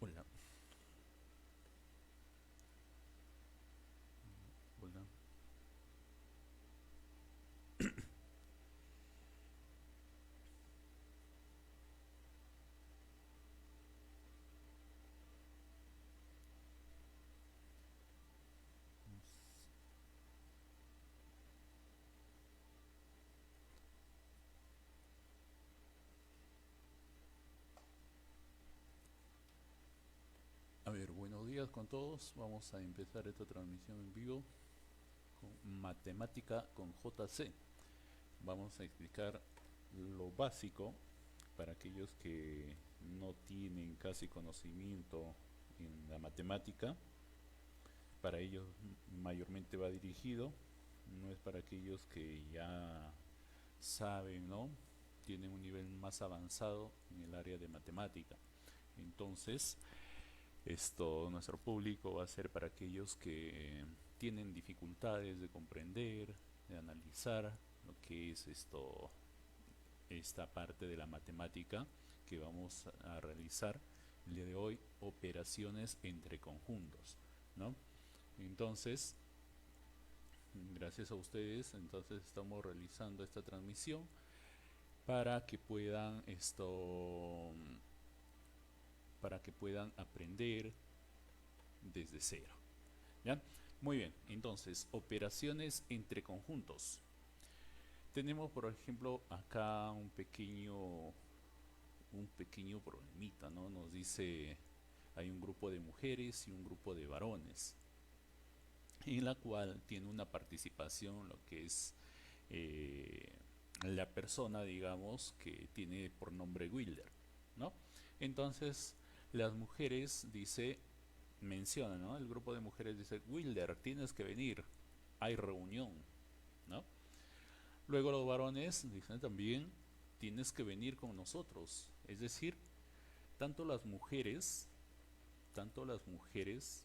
Hola, hola. A ver, buenos días con todos. Vamos a empezar esta transmisión en vivo con matemática con JC. Vamos a explicar lo básico para aquellos que no tienen casi conocimiento en la matemática. Para ellos mayormente va dirigido. No es para aquellos que ya saben, ¿no? Tienen un nivel más avanzado en el área de matemática. Entonces, nuestro público va a ser para aquellos que tienen dificultades de comprender, de analizar lo que es esta parte de la matemática que vamos a realizar el día de hoy, operaciones entre conjuntos, ¿no? Entonces, gracias a ustedes, entonces estamos realizando esta transmisión para que puedan para que puedan aprender desde cero. ¿Ya? Muy bien, entonces, operaciones entre conjuntos. Tenemos, por ejemplo, acá un pequeño problemita, ¿no? Nos dice, hay un grupo de mujeres y un grupo de varones, en la cual tiene una participación lo que es eh, la persona, digamos, que tiene por nombre Wilder, ¿no? Entonces, las mujeres, menciona, ¿no? El grupo de mujeres dice, Wilder, tienes que venir, hay reunión, ¿no? Luego los varones dicen también, tienes que venir con nosotros. Es decir, tanto las mujeres, tanto las mujeres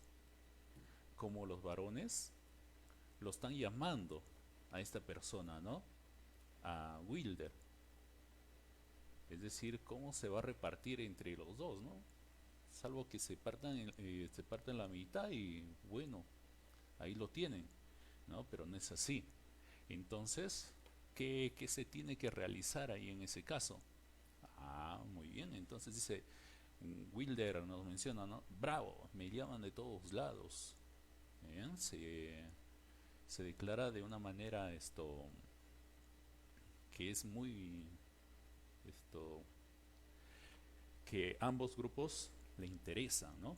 como los varones lo están llamando a esta persona, ¿no? A Wilder. Es decir, cómo se va a repartir entre los dos, ¿no? Salvo que se partan la mitad y bueno, ahí lo tienen, ¿no? Pero no es así. Entonces, ¿qué se tiene que realizar ahí en ese caso? Ah, muy bien. Entonces dice, Wilder nos menciona, ¿no? Bravo, me llaman de todos lados. ¿Bien? Se declara de una manera que es muy esto que ambos grupos le interesan, ¿no?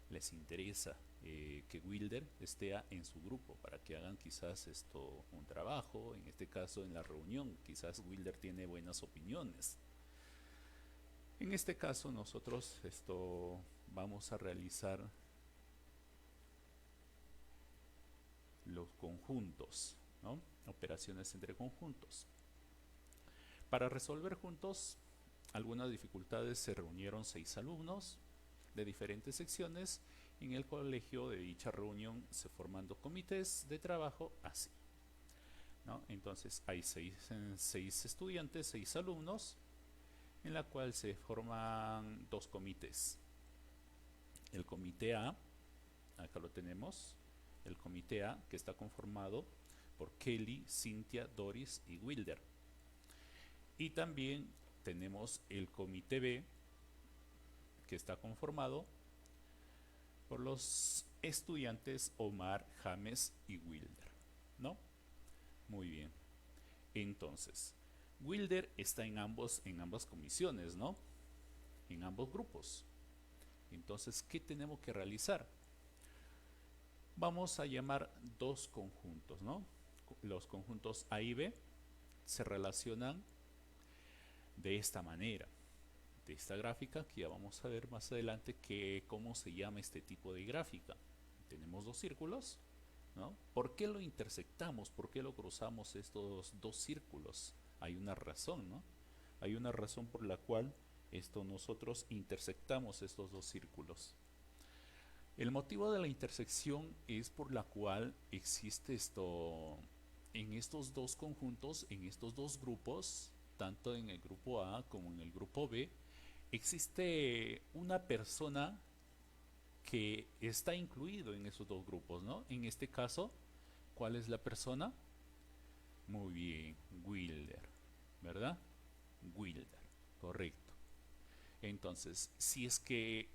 Les interesa que Wilder esté en su grupo para que hagan quizás un trabajo, en este caso en la reunión, quizás Wilder tiene buenas opiniones. En este caso nosotros vamos a realizar los conjuntos, ¿no? Operaciones entre conjuntos. Para resolver juntos algunas dificultades se reunieron 6 alumnos de diferentes secciones, En el colegio de dicha reunión se forman dos comités de trabajo así, ¿no? Entonces hay seis estudiantes, 6 alumnos, en la cual se forman dos comités. El comité A, acá lo tenemos, el comité A, que está conformado por Kelly, Cynthia, Doris y Wilder. Y también tenemos el comité B, que está conformado por los estudiantes Omar, James y Wilder, ¿no? Muy bien. Entonces, Wilder está en ambas comisiones, ¿no? En ambos grupos. Entonces, ¿qué tenemos que realizar? Vamos a llamar dos conjuntos, ¿no? Los conjuntos A y B se relacionan de esta manera, de esta gráfica, que ya vamos a ver más adelante cómo se llama este tipo de gráfica. Tenemos dos círculos, ¿no? ¿Por qué lo intersectamos? ¿Por qué lo cruzamos estos dos círculos? Hay una razón, ¿no? Hay una razón por la cual nosotros intersectamos estos dos círculos. El motivo de la intersección es por la cual existe en estos dos conjuntos, en estos dos grupos, tanto en el grupo A como en el grupo B, existe una persona que está incluido en esos dos grupos, ¿no? En este caso, ¿cuál es la persona? Muy bien, Wilder, ¿verdad? Wilder, correcto. Entonces, si es que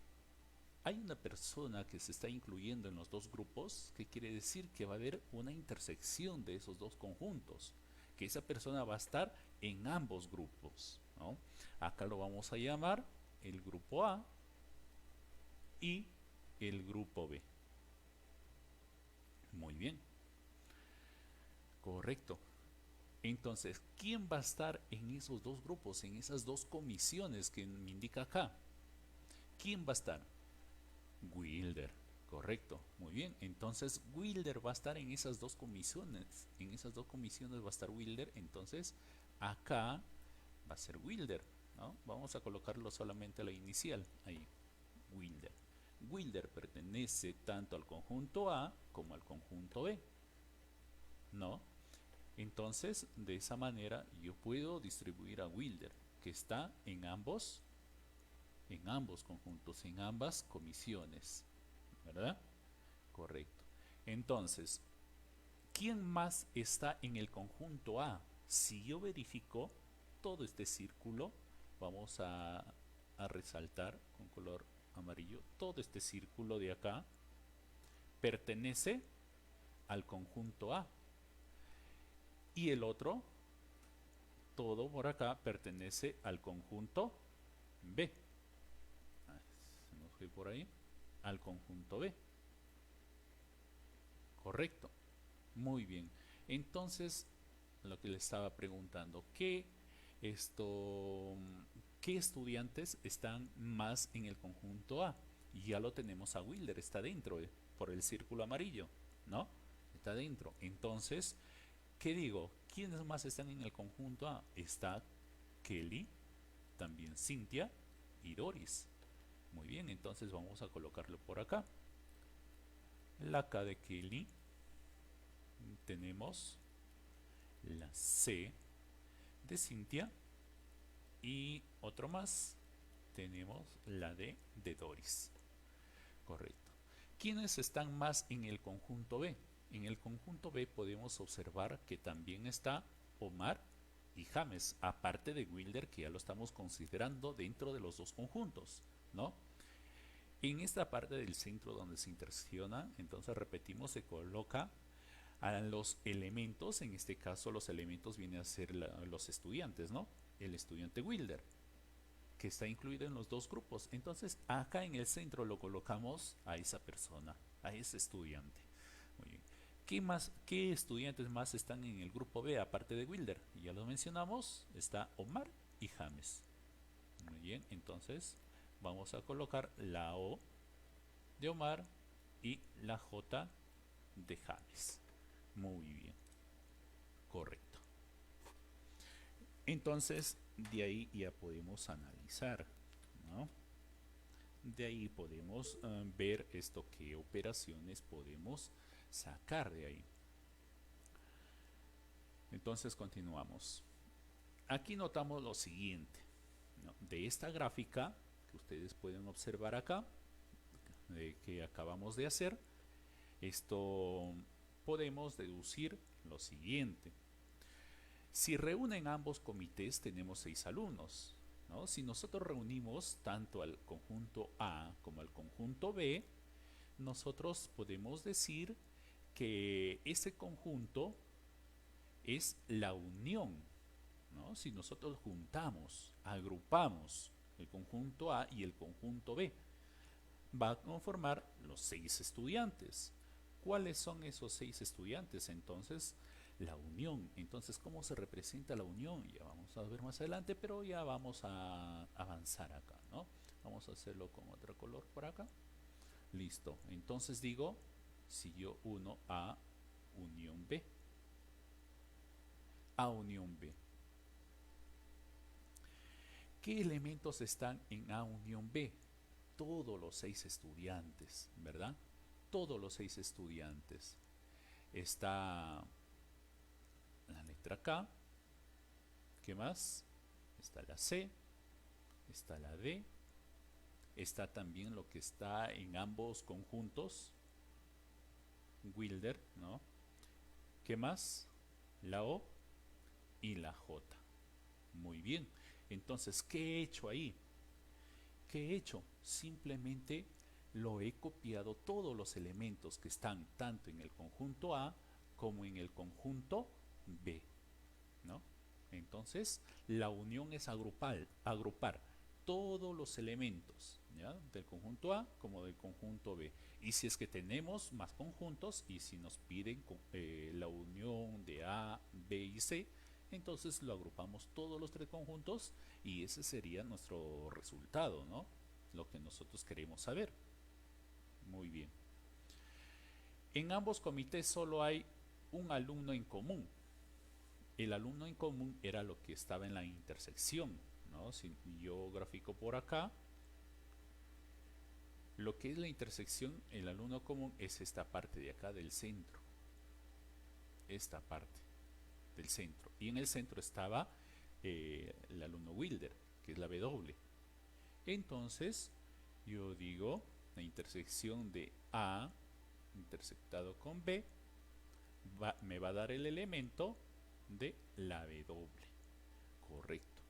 hay una persona que se está incluyendo en los dos grupos, ¿qué quiere decir? Que va a haber una intersección de esos dos conjuntos, que esa persona va a estar en ambos grupos, ¿no? Acá lo vamos a llamar el grupo A y el grupo B. Muy bien, correcto. Entonces, ¿quién va a estar en esos dos grupos, en esas dos comisiones que me indica acá? ¿Quién va a estar? Wilder, correcto, muy bien. Entonces Wilder va a estar en esas dos comisiones. En esas dos comisiones va a estar Wilder. Entonces acá va a ser Wilder, ¿no? Vamos a colocarlo solamente a la inicial. Ahí, Wilder. Wilder pertenece tanto al conjunto A como al conjunto B, ¿no? Entonces, de esa manera yo puedo distribuir a Wilder, que está en ambos conjuntos, en ambas comisiones, ¿verdad? Correcto. Entonces, ¿quién más está en el conjunto A? Si yo verifico todo este círculo, vamos a resaltar con color amarillo, todo este círculo de acá pertenece al conjunto A. Y el otro, todo por acá, pertenece al conjunto B. Se nos fue por ahí. Al conjunto B. Correcto. Muy bien. Entonces, lo que le estaba preguntando, ¿qué estudiantes están más en el conjunto A? Y ya lo tenemos a Wilder, está dentro, por el círculo amarillo, ¿no? Está dentro. Entonces, ¿qué digo? ¿Quiénes más están en el conjunto A? Está Kelly, también Cynthia y Doris. Muy bien, entonces vamos a colocarlo por acá. La K de Kelly, tenemos la C de Cynthia y otro más, tenemos la D de Doris. Correcto. ¿Quiénes están más en el conjunto B? En el conjunto B podemos observar que también está Omar y James, aparte de Wilder, que ya lo estamos considerando dentro de los dos conjuntos, ¿no? En esta parte del centro donde se intersecciona, entonces repetimos, se coloca a los elementos. En este caso los elementos vienen a ser los estudiantes, ¿no? El estudiante Wilder, que está incluido en los dos grupos. Entonces acá en el centro lo colocamos a esa persona, a ese estudiante. Muy bien. ¿Qué estudiantes más están en el grupo B aparte de Wilder? Ya lo mencionamos, está Omar y James. Muy bien, entonces vamos a colocar la O de Omar y la J de James. Muy bien, correcto. Entonces, de ahí ya podemos analizar, ¿no? De ahí podemos ver esto, qué operaciones podemos sacar de ahí. Entonces continuamos. Aquí notamos lo siguiente, ¿no? De esta gráfica que ustedes pueden observar acá, que acabamos de hacer, esto podemos deducir lo siguiente. Si reúnen ambos comités tenemos 6 alumnos, ¿no? Si nosotros reunimos tanto al conjunto A como al conjunto B, nosotros podemos decir que ese conjunto es la unión, ¿no? Si nosotros juntamos, agrupamos el conjunto A y el conjunto B, va a conformar los 6 estudiantes. ¿Cuáles son esos 6 estudiantes? Entonces, la unión. Entonces, ¿cómo se representa la unión? Ya vamos a ver más adelante, pero ya vamos a avanzar acá, ¿no? Vamos a hacerlo con otro color por acá. Listo. Entonces digo, si yo uno A unión B. A unión B. ¿Qué elementos están en A unión B? Todos los 6 estudiantes, ¿verdad? Todos los 6 estudiantes. Está la letra K. ¿Qué más? Está la C. Está la D. Está también lo que está en ambos conjuntos. Wilder, ¿no? ¿Qué más? La O y la J. Muy bien. Entonces, ¿qué he hecho ahí? ¿Qué he hecho? Simplemente lo he copiado todos los elementos que están tanto en el conjunto A como en el conjunto B, ¿no? Entonces, la unión es agrupar todos los elementos, ¿ya? Del conjunto A como del conjunto B. Y si es que tenemos más conjuntos y si nos piden la unión de A, B y C, entonces lo agrupamos todos los 3 conjuntos y ese sería nuestro resultado, ¿no? Lo que nosotros queremos saber. Muy bien. En ambos comités solo hay un alumno en común. El alumno en común era lo que estaba en la intersección, ¿no? Si yo grafico por acá, lo que es la intersección, el alumno común es esta parte de acá del centro. Esta parte del centro. Y en el centro estaba el alumno Wilder, que es la W. Entonces, yo digo, la intersección de A intersectado con B me va a dar el elemento de la W. Correcto.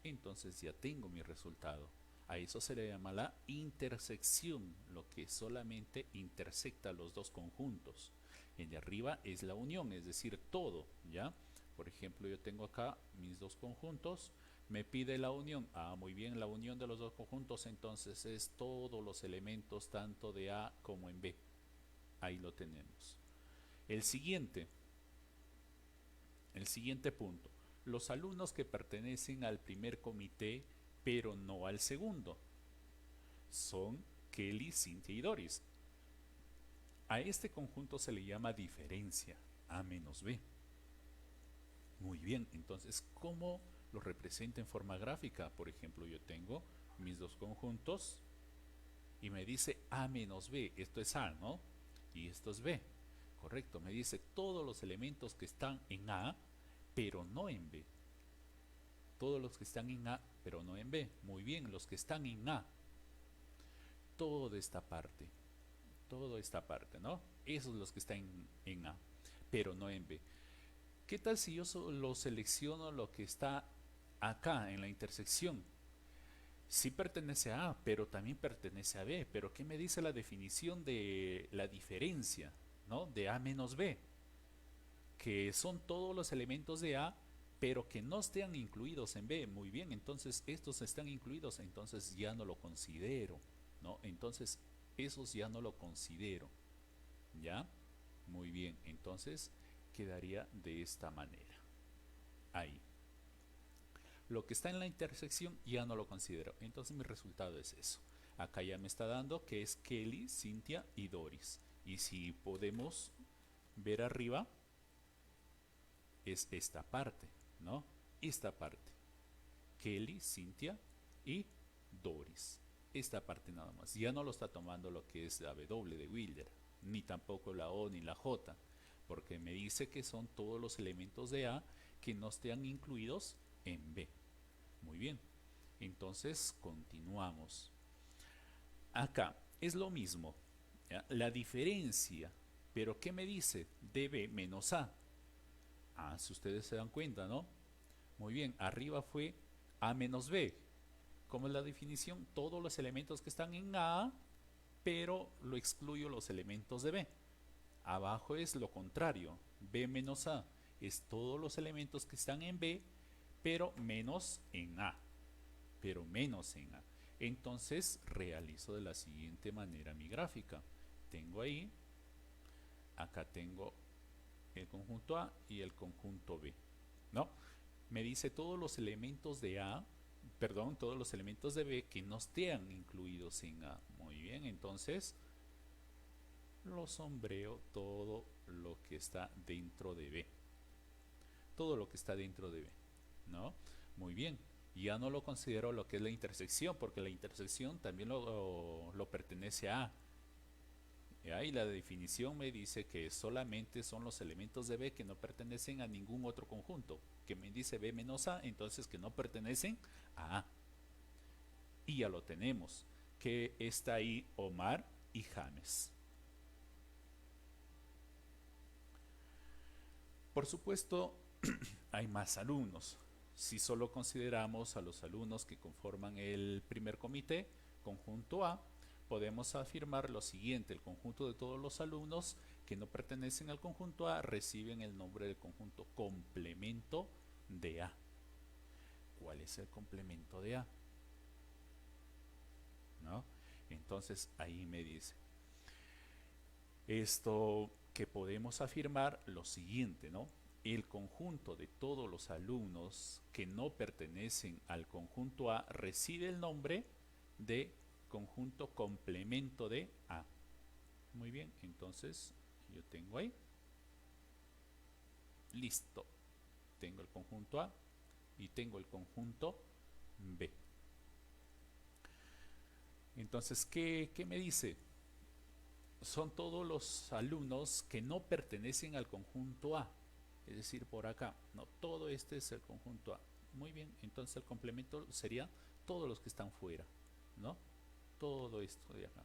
Entonces ya tengo mi resultado. A eso se le llama la intersección, lo que solamente intersecta los dos conjuntos. En de arriba es la unión, es decir, todo, ¿ya? Por ejemplo, yo tengo acá mis dos conjuntos, me pide la unión. Ah, muy bien, la unión de los dos conjuntos entonces es todos los elementos tanto de A como en B. Ahí lo tenemos. El siguiente punto. Los alumnos que pertenecen al primer comité pero no al segundo son Kelly, Cynthia y Doris. A este conjunto se le llama diferencia, A menos B. Muy bien, entonces, ¿cómo lo representa en forma gráfica? Por ejemplo, yo tengo mis dos conjuntos y me dice A menos B. Esto es A, ¿no? Y esto es B. Correcto, me dice todos los elementos que están en A, pero no en B. Todos los que están en A, pero no en B. Muy bien, los que están en A. Toda esta parte, ¿no? Esos los que están en A, pero no en B. ¿Qué tal si yo solo selecciono lo que está acá en la intersección? Sí pertenece a A, pero también pertenece a B. Pero ¿qué me dice la definición de la diferencia, ¿no? De A menos B? Que son todos los elementos de A, pero que no estén incluidos en B. Muy bien, entonces estos están incluidos, entonces ya no lo considero, ¿no? Entonces esos ya no lo considero, ¿ya? Muy bien, entonces quedaría de esta manera. Ahí. Lo que está en la intersección ya no lo considero. Entonces mi resultado es eso. Acá ya me está dando que es Kelly, Cynthia y Doris. Y si podemos ver arriba, es esta parte, ¿no? Esta parte. Kelly, Cynthia y Doris. esta parte nada más. Ya no lo está tomando lo que es la W de Wheeler, ni tampoco la O ni la J, porque me dice que son todos los elementos de A que no estén incluidos en B. Muy bien, entonces continuamos. Acá es lo mismo, ¿ya? La diferencia, pero ¿qué me dice? De B menos A. Ah, si ustedes se dan cuenta, ¿no? Muy bien, arriba fue A menos B. ¿Cómo es la definición? Todos los elementos que están en A, pero lo excluyo los elementos de B. Abajo es lo contrario, B menos A. Es todos los elementos que están en B, pero menos en A. Pero menos en A. Entonces realizo de la siguiente manera mi gráfica. Tengo ahí, acá tengo el conjunto A y el conjunto B, ¿no? Me dice todos los elementos de A, perdón, todos los elementos de B que no estén incluidos en A. Muy bien, entonces lo sombreo todo lo que está dentro de B. Todo lo que está dentro de B, ¿no? Muy bien, ya no lo considero lo que es la intersección, porque la intersección también lo pertenece a A. Y la definición me dice que solamente son los elementos de B que no pertenecen a ningún otro conjunto. Que me dice B menos A, entonces que no pertenecen a A. Y ya lo tenemos, que está ahí Omar y James. Por supuesto, hay más alumnos. Si solo consideramos a los alumnos que conforman el primer comité, conjunto A, podemos afirmar lo siguiente: el conjunto de todos los alumnos que no pertenecen al conjunto A reciben el nombre de conjunto complemento de A. ¿Cuál es el complemento de A? ¿No? Entonces ahí me dice esto, que podemos afirmar lo siguiente, ¿no? El conjunto de todos los alumnos que no pertenecen al conjunto A recibe el nombre de conjunto complemento de A. Muy bien, entonces yo tengo ahí, listo, tengo el conjunto A y tengo el conjunto B. Entonces, ¿qué me dice? Son todos los alumnos que no pertenecen al conjunto A, es decir, por acá, no, todo este es el conjunto A. Muy bien, entonces el complemento sería todos los que están fuera, ¿no? Todo esto de acá.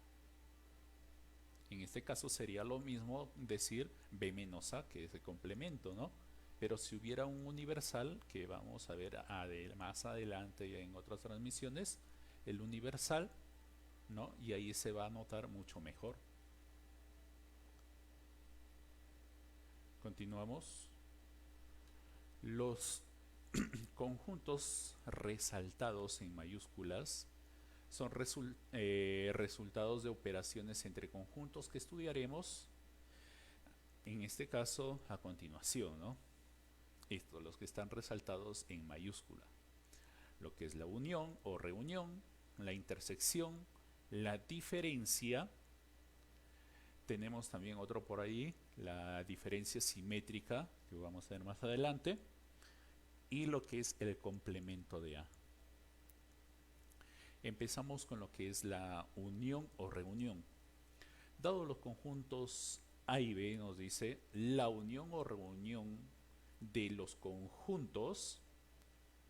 En este caso sería lo mismo decir B menos A, que es el complemento, ¿no? Pero si hubiera un universal, que vamos a ver más adelante y en otras transmisiones, el universal, ¿no? Y ahí se va a notar mucho mejor. Continuamos. Los conjuntos resaltados en mayúsculas son resultados de operaciones entre conjuntos que estudiaremos en este caso a continuación, ¿no? Estos, los que están resaltados en mayúscula, lo que es la unión o reunión, la intersección, la diferencia. Tenemos también otro por ahí, la diferencia simétrica, que vamos a ver más adelante, y lo que es el complemento de A. Empezamos con lo que es la unión o reunión. Dado los conjuntos A y B, nos dice la unión o reunión de los conjuntos.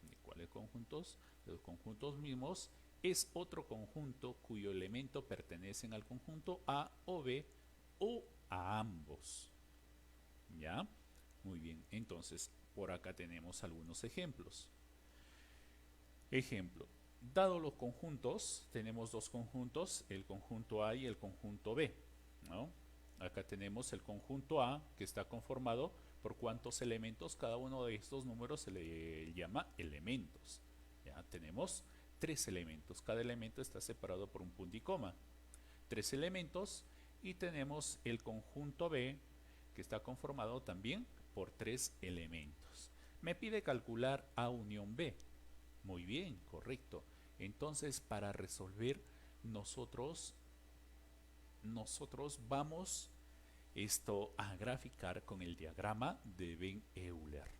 ¿De cuáles conjuntos? De los conjuntos mismos. Es otro conjunto cuyo elemento pertenecen al conjunto A o B o a ambos. ¿Ya? Muy bien, entonces por acá tenemos algunos ejemplos. Ejemplo, dado los conjuntos, tenemos dos conjuntos, el conjunto A y el conjunto B, ¿no? Acá tenemos el conjunto A, que está conformado por cuántos elementos. Cada uno de estos números se le llama elementos. Ya tenemos 3 elementos, cada elemento está separado por un punto y coma. 3 elementos. Y tenemos el conjunto B, que está conformado también por 3 elementos. Me pide calcular A unión B. Muy bien, correcto. Entonces, para resolver, nosotros vamos a graficar con el diagrama de Venn-Euler.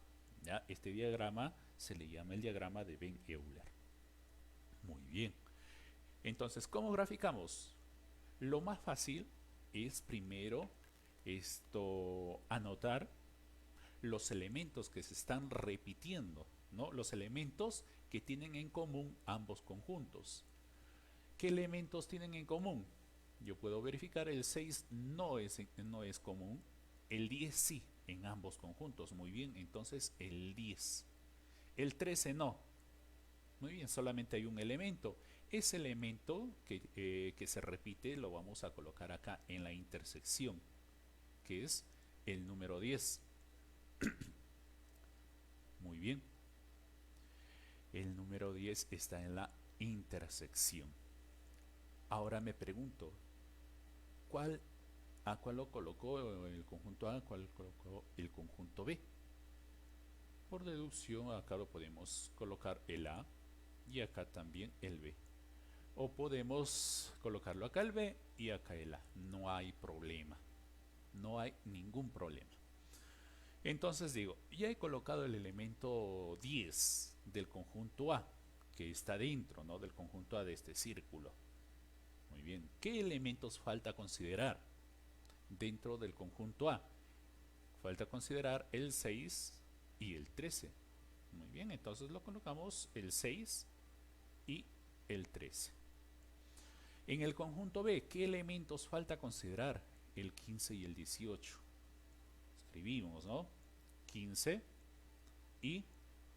¿Ya? Este diagrama se le llama el diagrama de Venn-Euler. Muy bien. Entonces, ¿cómo graficamos? Lo más fácil es primero anotar los elementos que se están repitiendo, ¿no? Los elementos que tienen en común ambos conjuntos. ¿Qué elementos tienen en común? Yo puedo verificar el 6 no es común, el 10 sí, en ambos conjuntos. Muy bien, entonces el 10. El 13 no. Muy bien, solamente hay un elemento. Ese elemento que se repite lo vamos a colocar acá en la intersección, que es el número 10. Muy bien. El número 10 está en la intersección. Ahora me pregunto, ¿a cuál lo colocó el conjunto A? ¿A cuál colocó el conjunto B? Por deducción, acá lo podemos colocar el A y acá también el B. O podemos colocarlo acá el B y acá el A. No hay problema. No hay ningún problema. Entonces digo, ya he colocado el elemento 10 del conjunto A, que está dentro, ¿no?, del conjunto A de este círculo. Muy bien, ¿qué elementos falta considerar dentro del conjunto A? Falta considerar el 6 y el 13. Muy bien, entonces lo colocamos el 6 y el 13. En el conjunto B, ¿qué elementos falta considerar? El 15 y el 18. Escribimos, ¿no? 15 y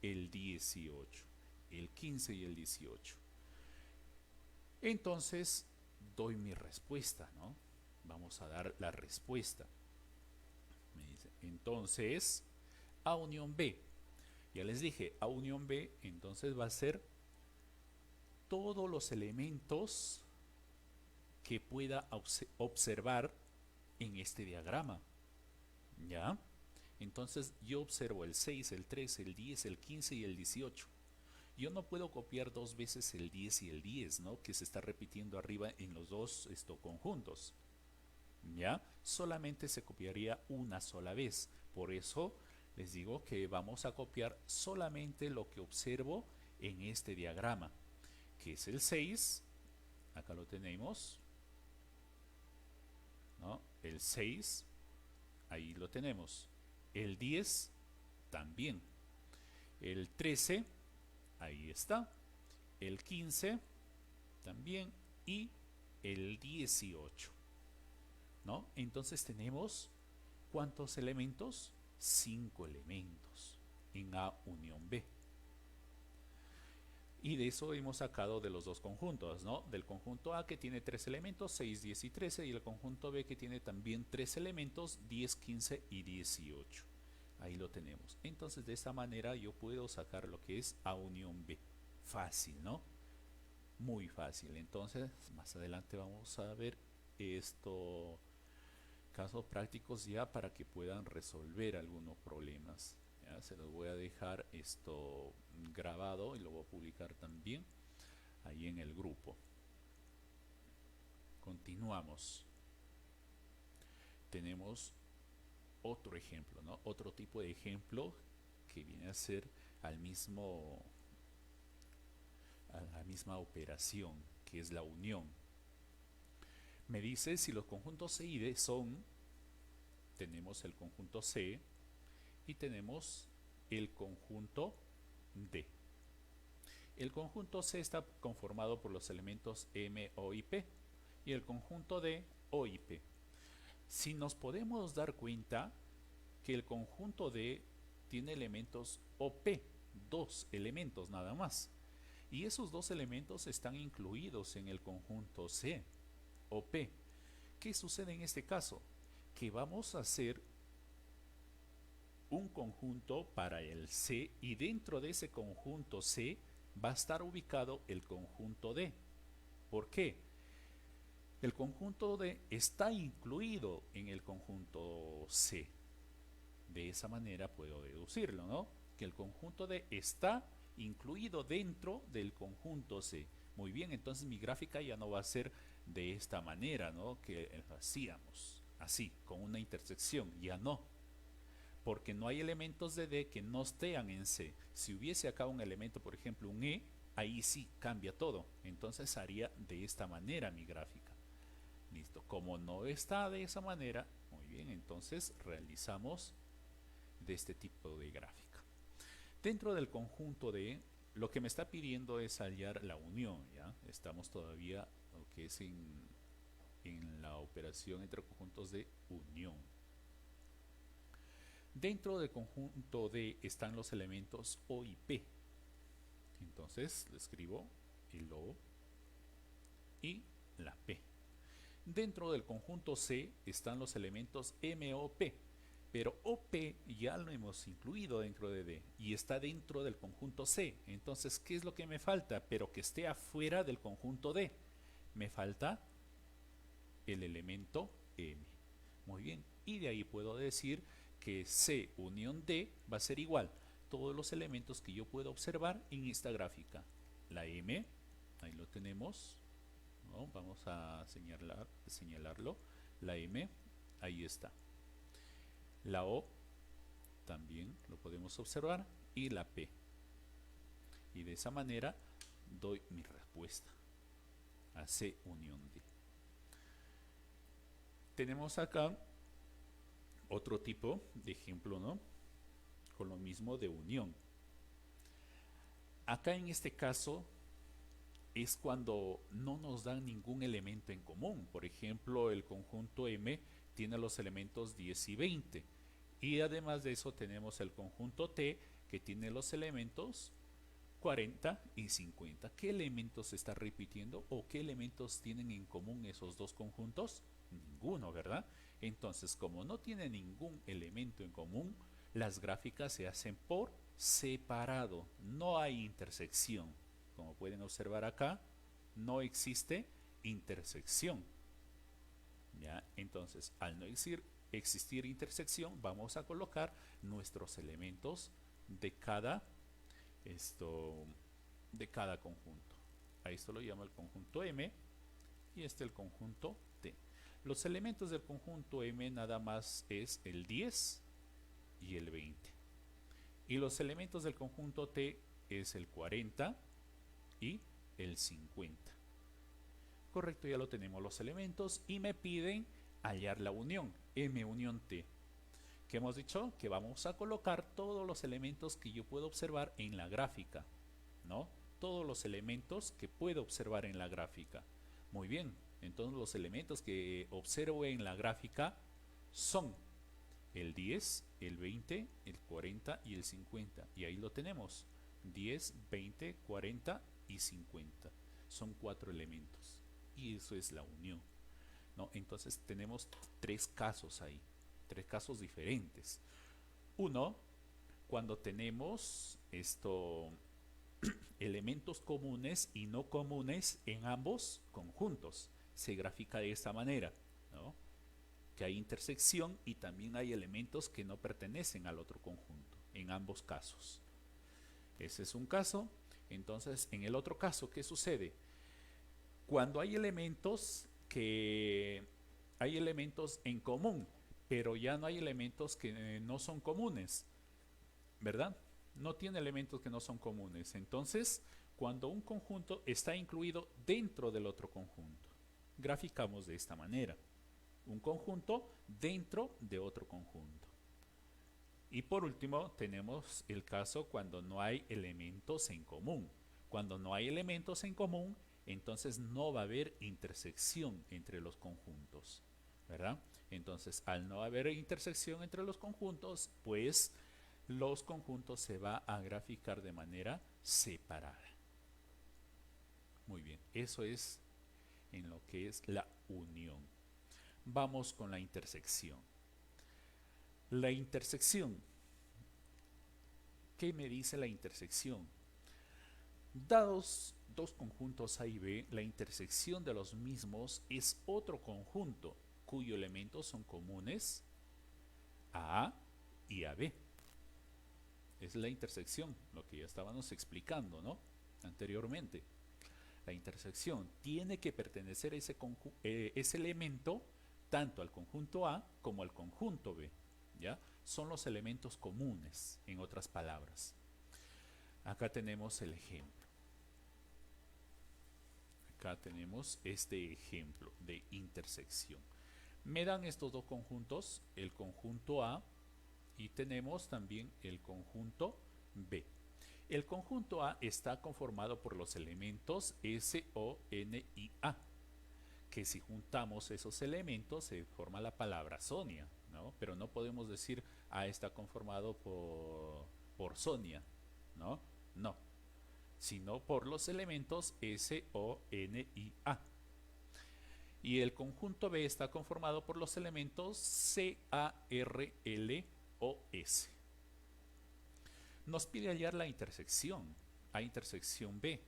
el 18. El 15 y el 18. Entonces, doy mi respuesta, ¿no? Vamos a dar la respuesta. Me dice, entonces, A unión B. Ya les dije, A unión B, entonces va a ser todos los elementos que pueda observar en este diagrama. ¿Ya? Entonces yo observo el 6, el 13, el 10, el 15 y el 18. Yo no puedo copiar dos veces el 10 y el 10, ¿no?, que se está repitiendo arriba en los dos conjuntos. ¿Ya? Solamente se copiaría una sola vez. Por eso les digo que vamos a copiar solamente lo que observo en este diagrama, que es el 6. Acá lo tenemos, ¿no? El 6, ahí lo tenemos. El 10 también. El 13, ahí está. El 15 también. Y el 18, ¿no? Entonces tenemos, ¿cuántos elementos? 5 elementos en A unión B. Y de eso hemos sacado de los dos conjuntos, ¿no? Del conjunto A, que tiene 3 elementos, 6, 10 y 13, y el conjunto B, que tiene también 3 elementos, 10, 15 y 18. Ahí lo tenemos. Entonces, de esta manera yo puedo sacar lo que es A unión B. Fácil, ¿no? Muy fácil. Entonces, más adelante vamos a ver casos prácticos ya para que puedan resolver algunos problemas. Ya, se los voy a dejar grabado y lo voy a publicar también ahí en el grupo. Continuamos. Tenemos otro ejemplo, ¿no? Otro tipo de ejemplo que viene a ser a la misma operación, que es la unión. Me dice si los conjuntos C y D tenemos el conjunto C y tenemos el conjunto D. El conjunto C está conformado por los elementos M, O y P, y el conjunto D, O y P. Si nos podemos dar cuenta que el conjunto D tiene elementos OP, 2 elementos nada más, y esos 2 elementos están incluidos en el conjunto C, OP. ¿Qué sucede en este caso? Que vamos a hacer un conjunto para el C, y dentro de ese conjunto C va a estar ubicado el conjunto D. ¿Por qué? El conjunto D está incluido en el conjunto C. De esa manera puedo deducirlo, ¿no? Que el conjunto D está incluido dentro del conjunto C. Muy bien, entonces mi gráfica ya no va a ser de esta manera, ¿no?, que hacíamos, así, con una intersección. Ya no, porque no hay elementos de D que no estén en C. Si hubiese acá un elemento, por ejemplo un E, ahí sí cambia todo. Entonces haría de esta manera mi gráfica. Listo. Como no está de esa manera, muy bien, entonces realizamos de este tipo de gráfica. Dentro del conjunto de, lo que me está pidiendo es hallar la unión, ¿ya? Estamos todavía, lo que es en la operación entre conjuntos de unión. Dentro del conjunto D están los elementos O y P. Entonces le escribo el O y la P. Dentro del conjunto C están los elementos M, O, P. Pero OP ya lo hemos incluido dentro de D y está dentro del conjunto C. Entonces, ¿qué es lo que me falta? Pero que esté afuera del conjunto D. Me falta el elemento M. Muy bien. Y de ahí puedo decir que C unión D va a ser igual. Todos los elementos que yo puedo observar en esta gráfica. La M, ahí lo tenemos, ¿no? Vamos a señalarlo. La M, ahí está. La O también lo podemos observar y la P. Y de esa manera doy mi respuesta a C unión D. Tenemos acá otro tipo de ejemplo, ¿no? Con lo mismo de unión. Acá en este caso es cuando no nos dan ningún elemento en común. Por ejemplo, el conjunto M tiene los elementos 10 y 20. Y además de eso tenemos el conjunto T que tiene los elementos 40 y 50. ¿Qué elementos se está repitiendo o qué elementos tienen en común esos dos conjuntos? Ninguno, ¿verdad? Entonces, como no tiene ningún elemento en común, las gráficas se hacen por separado. No hay intersección. Como pueden observar acá, no existe intersección. ¿Ya? Entonces, al no existir intersección, vamos a colocar nuestros elementos de cada conjunto. A esto lo llama el conjunto M y el conjunto T. Los elementos del conjunto M nada más es el 10 y el 20. Y los elementos del conjunto T es el 40 y el 50. Correcto, ya lo tenemos los elementos y me piden hallar la unión, M unión T. ¿Qué hemos dicho? Que vamos a colocar todos los elementos que yo puedo observar en la gráfica, ¿no? Todos los elementos que puedo observar en la gráfica. Muy bien, entonces los elementos que observo en la gráfica son el 10, el 20, el 40 y el 50. Y ahí lo tenemos, 10, 20, 40 y 50. Son 4 elementos. Y eso es la unión, ¿no? Entonces tenemos 3 casos ahí, 3 casos diferentes. Uno, cuando tenemos elementos comunes y no comunes en ambos conjuntos. Se grafica de esta manera, ¿no? Que hay intersección y también hay elementos que no pertenecen al otro conjunto, en ambos casos. Ese es un caso. Entonces, en el otro caso, ¿qué sucede? Cuando hay elementos en común, pero ya no hay elementos que no son comunes, ¿verdad? No tiene elementos que no son comunes. Entonces, cuando un conjunto está incluido dentro del otro conjunto, graficamos de esta manera. Un conjunto dentro de otro conjunto. Y por último, tenemos el caso cuando no hay elementos en común. Cuando no hay elementos en común, entonces no va a haber intersección entre los conjuntos, ¿verdad? Entonces, al no haber intersección entre los conjuntos, pues los conjuntos se va a graficar de manera separada. Muy bien, eso es en lo que es la unión. Vamos con la intersección. La intersección. ¿Qué me dice la intersección? Dados dos conjuntos A y B, la intersección de los mismos es otro conjunto cuyos elementos son comunes a A y a B. Es la intersección, lo que ya estábamos explicando, ¿no? Anteriormente. La intersección tiene que pertenecer ese elemento tanto al conjunto A como al conjunto B, ¿ya? Son los elementos comunes, en otras palabras. Acá tenemos el ejemplo. Acá tenemos este ejemplo de intersección. Me dan estos dos conjuntos, el conjunto A y tenemos también el conjunto B. El conjunto A está conformado por los elementos S, O, N y A, que si juntamos esos elementos se forma la palabra Sonia, ¿no? Pero no podemos decir A está conformado por Sonia, ¿no? No, sino por los elementos S, O, N y A. Y el conjunto B está conformado por los elementos C, A, R, L, O, S. Nos pide hallar la intersección, A intersección B.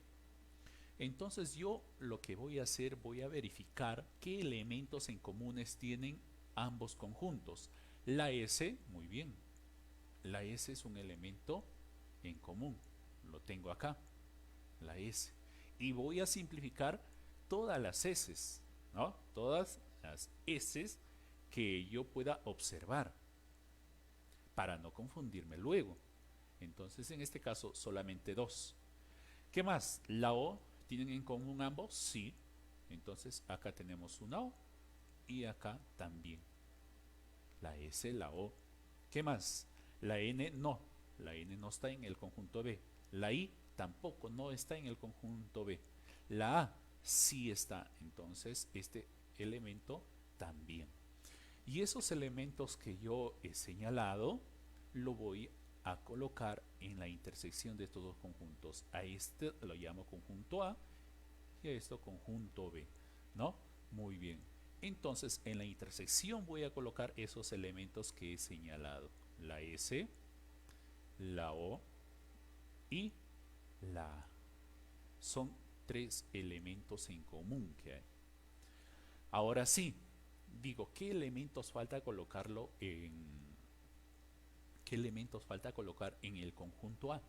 Entonces yo lo que voy a hacer, voy a verificar qué elementos en comunes tienen ambos conjuntos. La S, muy bien, la S es un elemento en común, lo tengo acá, la S. Y voy a simplificar todas las S, ¿no? Todas las S que yo pueda observar para no confundirme luego. Entonces en este caso solamente dos. ¿Qué más? La O, ¿tienen en común ambos? Sí. Entonces acá tenemos una O y acá también. La S, la O. ¿Qué más? La N no. La N no está en el conjunto B. La I tampoco no está en el conjunto B. La A sí está. Entonces este elemento también. Y esos elementos que yo he señalado lo voy a colocar en la intersección de estos dos conjuntos. A este lo llamo conjunto A y a esto conjunto B, ¿no? Muy bien. Entonces en la intersección voy a colocar esos elementos que he señalado. La S, la O y la A. Son tres elementos en común que hay. Ahora sí, digo, ¿qué elementos falta colocarlo en... ¿Qué elementos falta colocar en el conjunto A?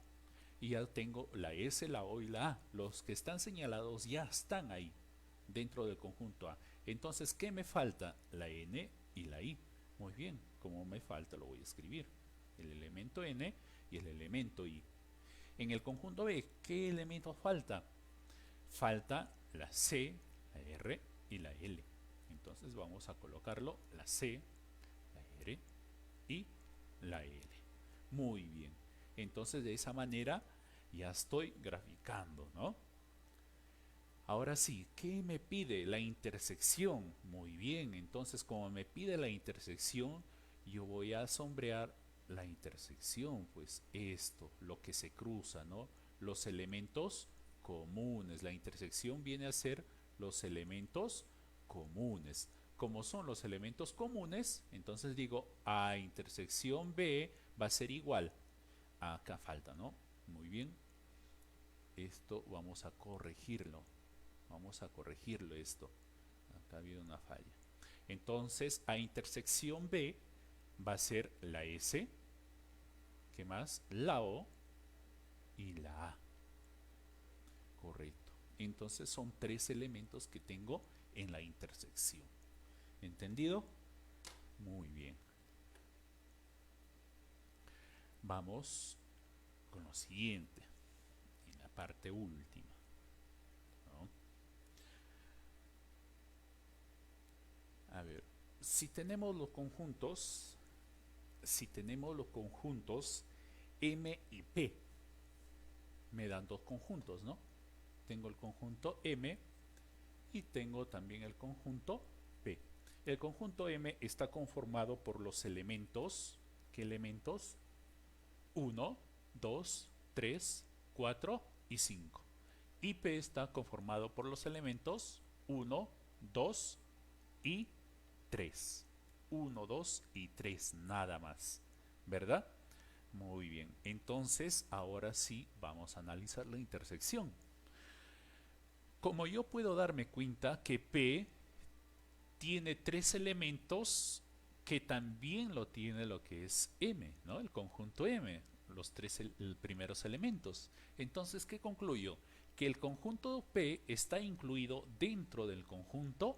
Y ya tengo la S, la O y la A. Los que están señalados ya están ahí, dentro del conjunto A. Entonces, ¿qué me falta? La N y la I. Muy bien, como me falta lo voy a escribir. El elemento N y el elemento I. En el conjunto B, ¿qué elementos falta? Falta la C, la R y la L. Entonces vamos a colocarlo la C, la R y la L. Muy bien. Entonces de esa manera ya estoy graficando, ¿no? Ahora sí, ¿qué me pide? La intersección. Muy bien, entonces como me pide la intersección, yo voy a sombrear la intersección, pues esto, lo que se cruza, ¿no? Los elementos comunes. La intersección viene a ser los elementos comunes. Como son los elementos comunes, entonces digo A intersección B va a ser igual. Acá falta, ¿no? Muy bien. Esto vamos a corregirlo. Vamos a corregirlo esto. Acá ha habido una falla. Entonces A intersección B va a ser la S. ¿Qué más? La O y la A. Correcto. Entonces son tres elementos que tengo en la intersección. ¿Entendido? Muy bien. Vamos con lo siguiente, en la parte última, ¿no? A ver, si tenemos los conjuntos M y P, me dan dos conjuntos, ¿no? Tengo el conjunto M y tengo también el conjunto P. El conjunto M está conformado por los elementos, ¿qué elementos? 1, 2, 3, 4 y 5. Y P está conformado por los elementos 1, 2 y 3. 1, 2 y 3, nada más, ¿verdad? Muy bien, entonces ahora sí vamos a analizar la intersección. Como yo puedo darme cuenta que P tiene tres elementos que también lo tiene lo que es M, ¿no? El conjunto M, los tres primeros elementos. Entonces, ¿qué concluyo? Que el conjunto P está incluido dentro del conjunto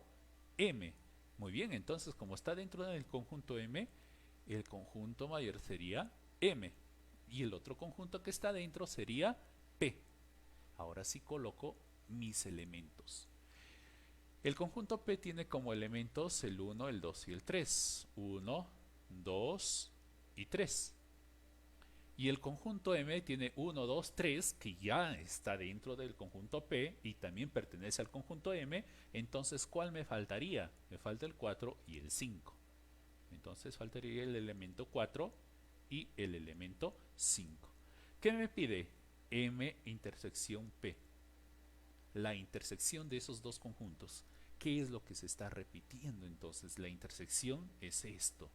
M. Muy bien, entonces como está dentro del conjunto M, el conjunto mayor sería M y el otro conjunto que está dentro sería P. Ahora sí coloco mis elementos. El conjunto P tiene como elementos el 1, el 2 y el 3. 1, 2 y 3. Y el conjunto M tiene 1, 2, 3, que ya está dentro del conjunto P y también pertenece al conjunto M. Entonces, ¿cuál me faltaría? Me falta el 4 y el 5. Entonces faltaría el elemento 4 y el elemento 5. ¿Qué me pide? M intersección P. La intersección de esos dos conjuntos. ¿Qué es lo que se está repitiendo entonces? La intersección es esto.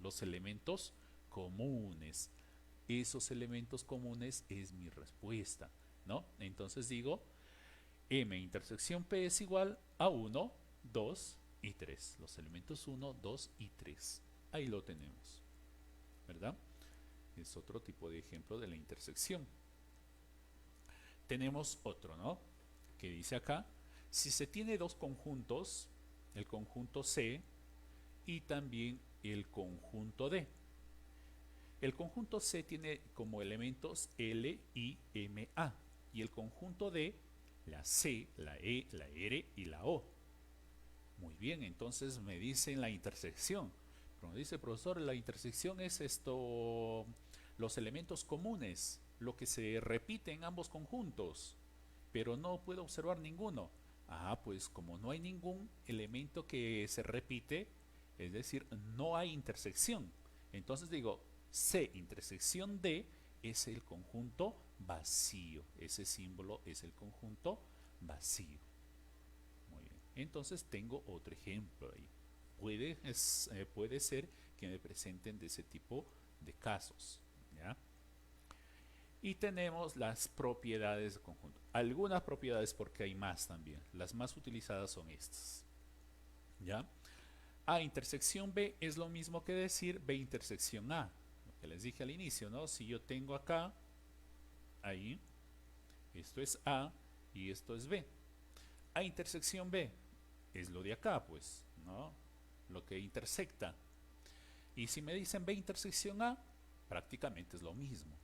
Los elementos comunes. Esos elementos comunes es mi respuesta, ¿no? Entonces digo, M intersección P es igual a 1, 2 y 3. Los elementos 1, 2 y 3. Ahí lo tenemos, ¿verdad? Es otro tipo de ejemplo de la intersección. Tenemos otro, ¿no? Que dice acá, si se tiene dos conjuntos, el conjunto C y también el conjunto D. El conjunto C tiene como elementos L, I, M, A. Y el conjunto D, la C, la E, la R y la O. Muy bien, entonces me dicen la intersección. Pero me dice, profesor, la intersección es esto, los elementos comunes, lo que se repite en ambos conjuntos, pero no puedo observar ninguno. Ah, pues como no hay ningún elemento que se repite, es decir, no hay intersección. Entonces digo, C intersección D es el conjunto vacío. Ese símbolo es el conjunto vacío. Muy bien. Entonces tengo otro ejemplo ahí. Puede ser que me presenten de ese tipo de casos. ¿Ya? Y tenemos las propiedades de conjunto. Algunas propiedades porque hay más también. Las más utilizadas son estas. ¿Ya? A intersección B es lo mismo que decir B intersección A. Lo que les dije al inicio, ¿no? Si yo tengo acá, ahí, esto es A y esto es B. A intersección B es lo de acá, pues, ¿no? Lo que intersecta. Y si me dicen B intersección A, prácticamente es lo mismo.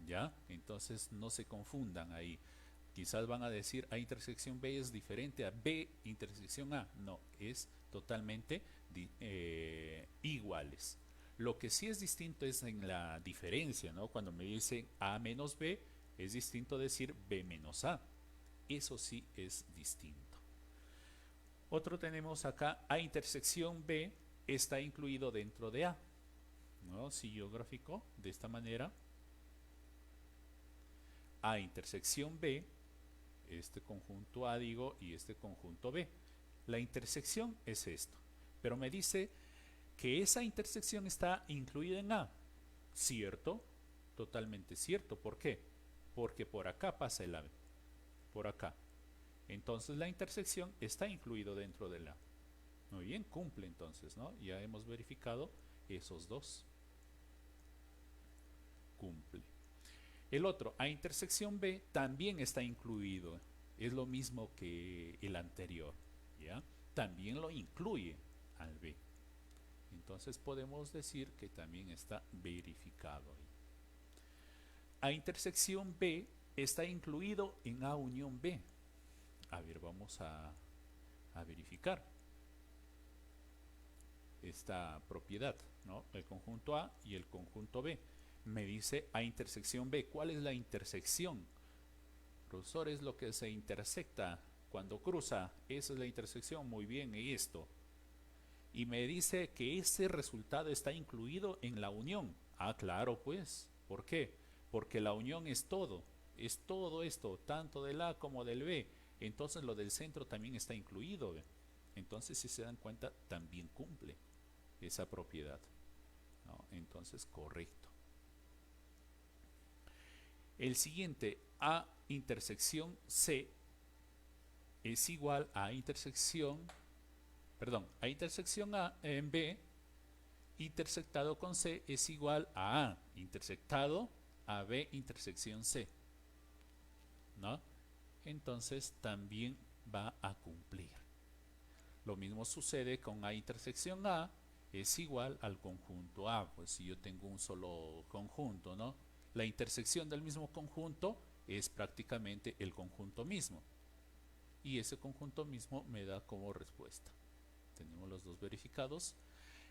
¿Ya? Entonces no se confundan ahí. Quizás van a decir A intersección B es diferente a B intersección A. No, es totalmente iguales. Lo que sí es distinto es en la diferencia, ¿no? Cuando me dicen A menos B, es distinto decir B menos A. Eso sí es distinto. Otro tenemos acá, A intersección B está incluido dentro de A, ¿no? Si yo grafico de esta manera, A intersección B, este conjunto A digo, y este conjunto B. La intersección es esto, pero me dice que esa intersección está incluida en A. ¿Cierto? Totalmente cierto. ¿Por qué? Porque por acá pasa el A, por acá. Entonces la intersección está incluido dentro de la. Muy bien, cumple entonces, ¿no? Ya hemos verificado esos dos. Cumple. El otro, A intersección B, también está incluido. Es lo mismo que el anterior, ¿ya? También lo incluye al B. Entonces podemos decir que también está verificado ahí. A intersección B está incluido en A unión B. A ver, vamos a verificar esta propiedad, ¿no? El conjunto A y el conjunto B. Me dice A intersección B. ¿Cuál es la intersección? Profesor, es lo que se intersecta cuando cruza. Esa es la intersección. Muy bien, y esto. Y me dice que ese resultado está incluido en la unión. Ah, claro, pues. ¿Por qué? Porque la unión es todo. Es todo esto, tanto del A como del B. Entonces lo del centro también está incluido. ¿Ve? Entonces, si se dan cuenta, también cumple esa propiedad, ¿no? Entonces, correcto. El siguiente, A intersección C es igual a intersección, perdón, A intersección A en B intersectado con C es igual a A intersectado a B intersección C, ¿no? Entonces también va a cumplir. Lo mismo sucede con A intersección A es igual al conjunto A, pues si yo tengo un solo conjunto, ¿no? La intersección del mismo conjunto es prácticamente el conjunto mismo. y ese conjunto mismo me da como respuesta. Tenemos los dos verificados.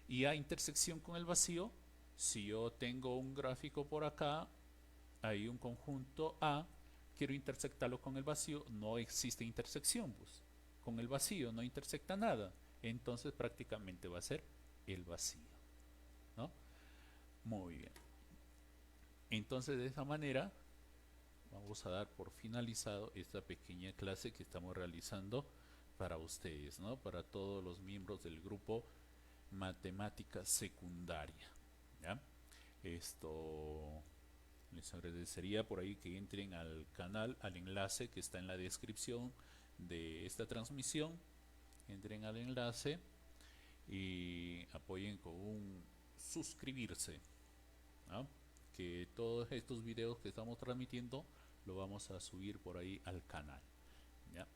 Y a intersección con el vacío, si yo tengo un gráfico por acá, hay un conjunto A, quiero intersectarlo con el vacío, no existe intersección, pues. Con el vacío no intersecta nada, entonces prácticamente va a ser el vacío, ¿no? Muy bien. Entonces de esa manera vamos a dar por finalizado esta pequeña clase que estamos realizando para ustedes, ¿no? Para todos los miembros del grupo Matemática Secundaria, ¿ya? Esto les agradecería por ahí que entren al canal, al enlace que está en la descripción de esta transmisión. Entren al enlace y apoyen con un suscribirse, ¿no? Que todos estos videos que estamos transmitiendo lo vamos a subir por ahí al canal, ¿ya?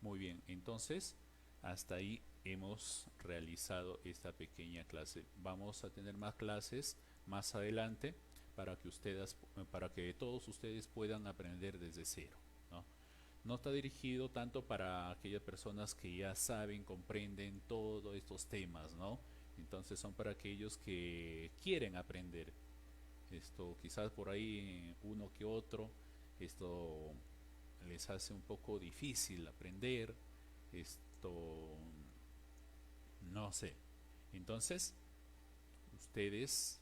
Muy bien, entonces hasta ahí hemos realizado esta pequeña clase. Vamos a tener más clases más adelante para que todos ustedes puedan aprender desde cero, ¿no? No está dirigido tanto para aquellas personas que ya saben, comprenden todos estos temas, ¿no? Entonces son para aquellos que quieren aprender. Esto quizás por ahí uno que otro, esto les hace un poco difícil aprender, esto no sé. Entonces, ustedes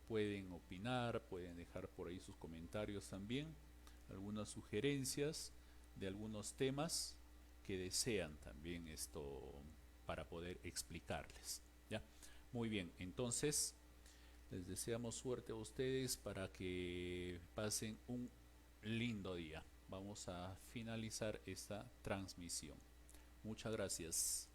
pueden opinar, pueden dejar por ahí sus comentarios también, algunas sugerencias de algunos temas que desean también para poder explicarles, ¿ya? Muy bien, entonces les deseamos suerte a ustedes para que pasen un lindo día. Vamos a finalizar esta transmisión. Muchas gracias.